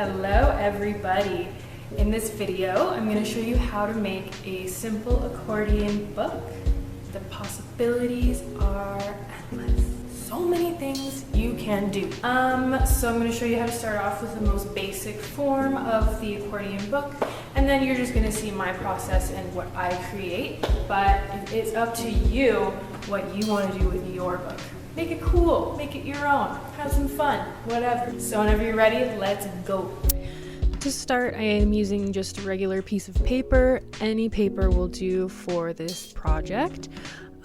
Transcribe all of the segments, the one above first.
Hello everybody. In this video, I'm going to show you how to make a simple accordion book. The possibilities are endless. So many things you can do. So I'm going to show you how to start off with the most basic form of the accordion book, and then you're just going to see my process and what I create. But it's up to you what you want to do with your book. Make it cool, make it your own, have some fun, whatever. So whenever you're ready, let's go. To start, I am using just a regular piece of paper. Any paper will do for this project.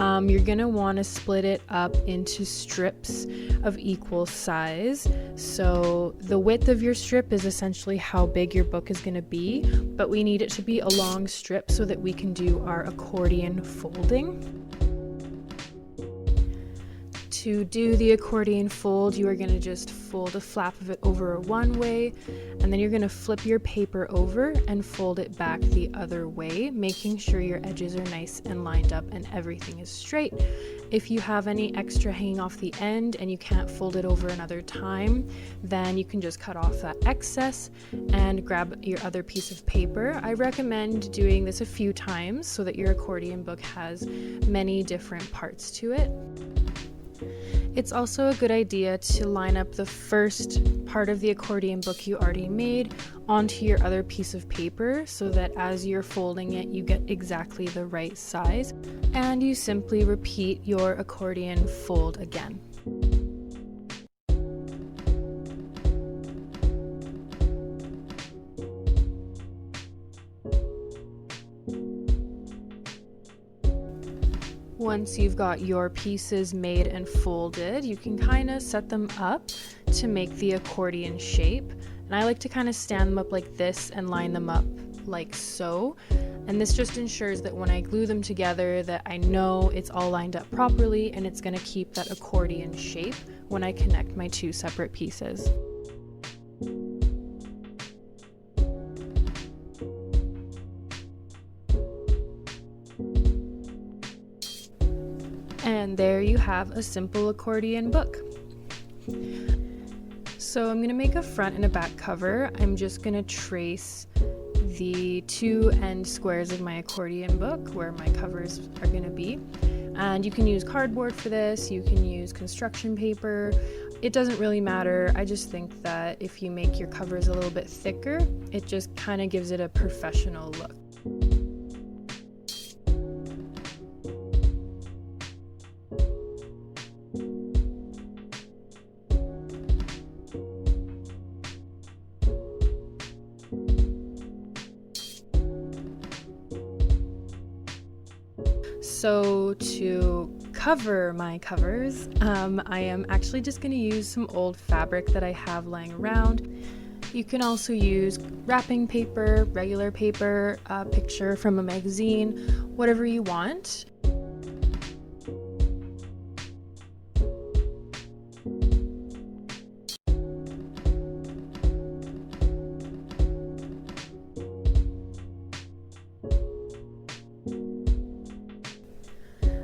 You're gonna wanna split it up into strips of equal size. So the width of your strip is essentially how big your book is gonna be, but we need it to be a long strip so that we can do our accordion folding. To do the accordion fold, you are going to just fold a flap of it over one way, and then you're going to flip your paper over and fold it back the other way, making sure your edges are nice and lined up and everything is straight. If you have any extra hanging off the end and you can't fold it over another time, then you can just cut off that excess and grab your other piece of paper. I recommend doing this a few times so that your accordion book has many different parts to it. It's also a good idea to line up the first part of the accordion book you already made onto your other piece of paper so that as you're folding it, you get exactly the right size, and you simply repeat your accordion fold again. Once you've got your pieces made and folded, you can kind of set them up to make the accordion shape. And I like to kind of stand them up like this and line them up like so. And this just ensures that when I glue them together that I know it's all lined up properly and it's going to keep that accordion shape when I connect my two separate pieces. And there you have a simple accordion book. So I'm going to make a front and a back cover. I'm just going to trace the two end squares of my accordion book where my covers are going to be. And you can use cardboard for this, you can use construction paper. It doesn't really matter. I just think that if you make your covers a little bit thicker, it just kind of gives it a professional look. So to cover my covers, I am actually just going to use some old fabric that I have lying around. You can also use wrapping paper, regular paper, a picture from a magazine, whatever you want.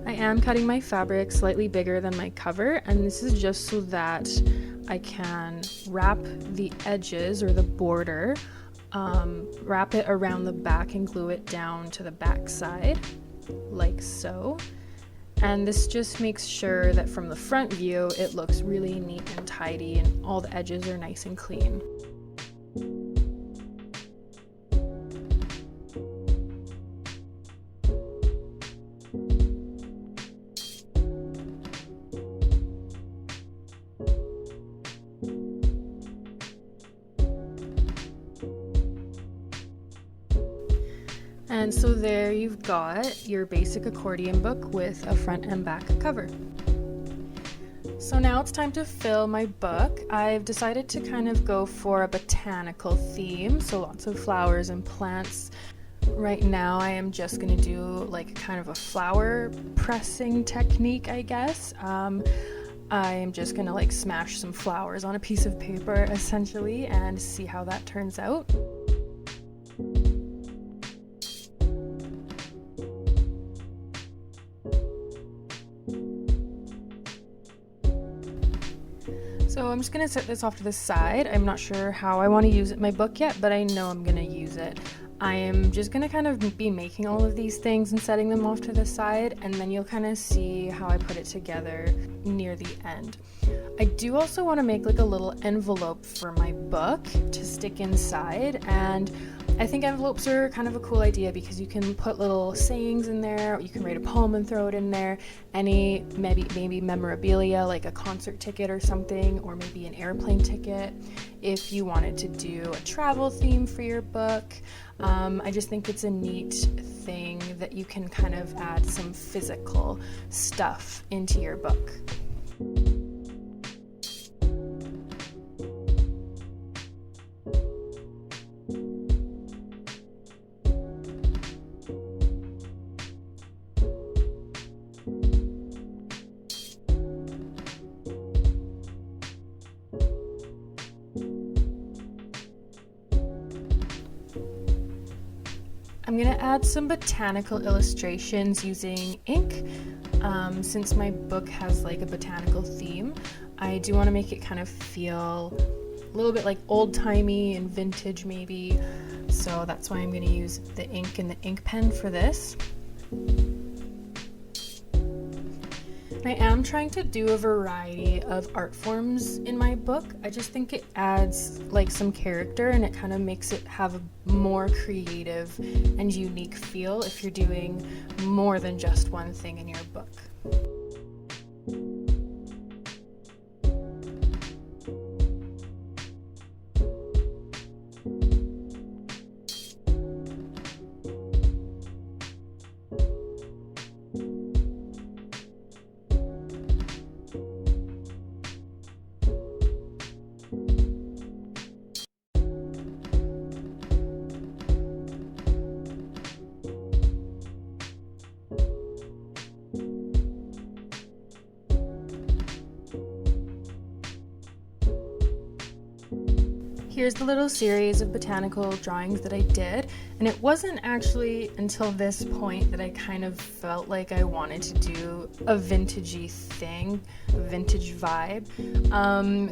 I am cutting my fabric slightly bigger than my cover, and this is just so that I can wrap the edges or the border, wrap it around the back and glue it down to the back side, like so. And this just makes sure that from the front view it looks really neat and tidy and all the edges are nice and clean. And so there you've got your basic accordion book with a front and back cover. So now it's time to fill my book. I've decided to kind of go for a botanical theme, so lots of flowers and plants. Right now I am just going to do like kind of a flower pressing technique, I guess. I am just going to like smash some flowers on a piece of paper essentially and see how that turns out. So I'm just gonna set this off to the side. I'm not sure how I want to use it in my book yet, but I know I'm gonna use it. I am just gonna kind of be making all of these things and setting them off to the side, and then you'll kind of see how I put it together near the end. I do also want to make like a little envelope for my book to stick inside, and I think envelopes are kind of a cool idea because you can put little sayings in there, you can write a poem and throw it in there, any maybe memorabilia like a concert ticket or something, or maybe an airplane ticket if you wanted to do a travel theme for your book. I just think it's a neat thing that you can kind of add some physical stuff into your book. I'm going to add some botanical illustrations using ink. Since my book has like a botanical theme, I do want to make it kind of feel a little bit like old-timey and vintage maybe. So that's why I'm going to use the ink and the ink pen for this. I am trying to do a variety of art forms in my book. I just think it adds like some character and it kind of makes it have a more creative and unique feel if you're doing more than just one thing in your book. Here's the little series of botanical drawings that I did, and it wasn't actually until this point that I kind of felt like I wanted to do a vintagey thing, a vintage vibe.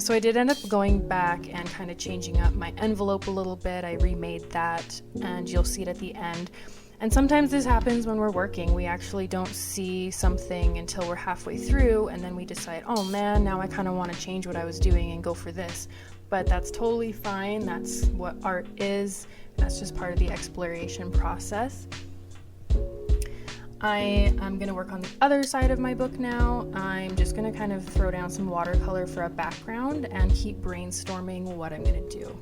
So I did end up going back and kind of changing up my envelope a little bit. I remade that, and you'll see it at the end. And sometimes this happens when we're working. We actually don't see something until we're halfway through, and then we decide, oh man, now I kind of want to change what I was doing and go for this. But that's totally fine. That's what art is. That's just part of the exploration process. I am going to work on the other side of my book now. I'm just going to kind of throw down some watercolor for a background and keep brainstorming what I'm going to do.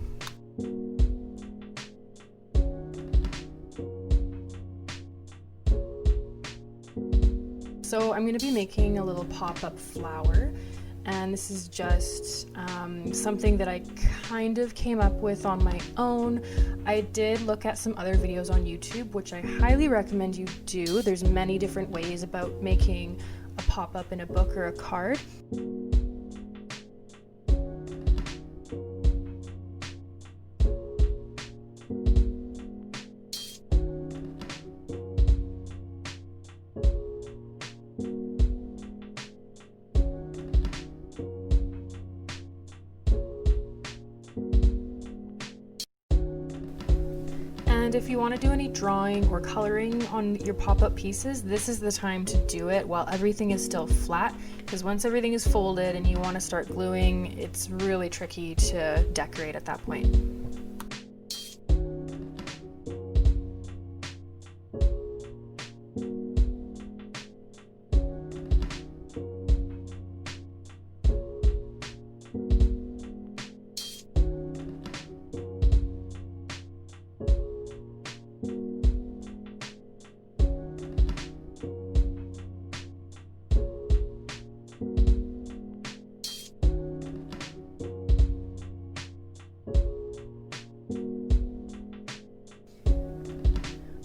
So I'm going to be making a little pop-up flower. And this is just something that I kind of came up with on my own. I did look at some other videos on YouTube, which I highly recommend you do. There's many different ways about making a pop-up in a book or a card. And if you want to do any drawing or coloring on your pop-up pieces, this is the time to do it while everything is still flat, because once everything is folded and you want to start gluing, it's really tricky to decorate at that point.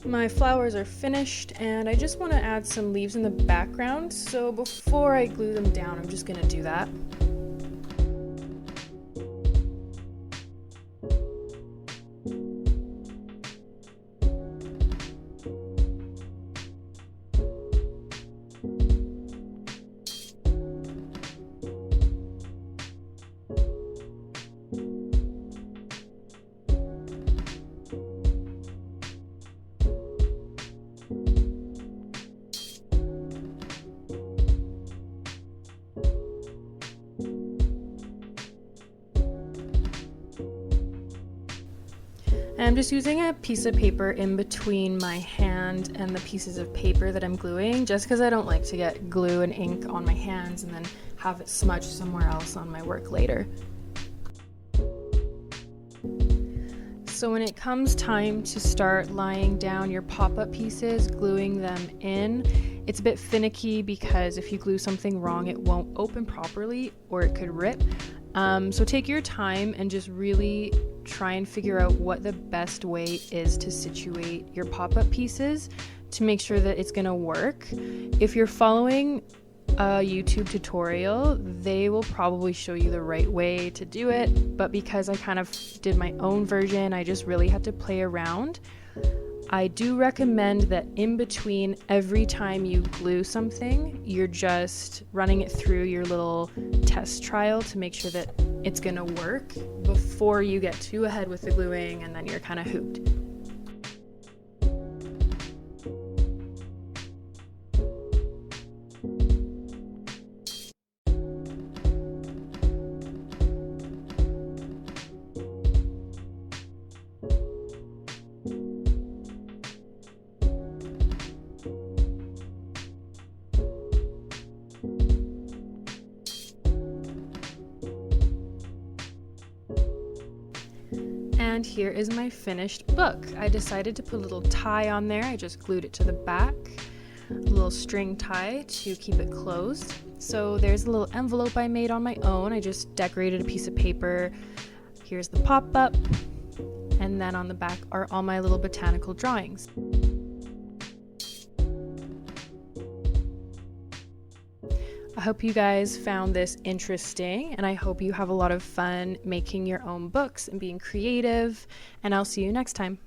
My flowers are finished and I just want to add some leaves in the background, so before I glue them down, I'm just going to do that. I'm just using a piece of paper in between my hand and the pieces of paper that I'm gluing, just because I don't like to get glue and ink on my hands and then have it smudged somewhere else on my work later. So when it comes time to start laying down your pop-up pieces, gluing them in, it's a bit finicky because if you glue something wrong, it won't open properly or it could rip. So take your time and just really try and figure out what the best way is to situate your pop-up pieces to make sure that it's gonna work. If you're following a YouTube tutorial, they will probably show you the right way to do it, but because I kind of did my own version, I just really had to play around. I do recommend that in between every time you glue something, you're just running it through your little test trial to make sure that it's gonna work before you get too ahead with the gluing and then you're kind of hooped. And here is my finished book. I decided to put a little tie on there. I just glued it to the back, a little string tie to keep it closed. So there's a little envelope I made on my own. I just decorated a piece of paper. Here's the pop-up, and then on the back are all my little botanical drawings. I hope you guys found this interesting, and I hope you have a lot of fun making your own books and being creative, and I'll see you next time.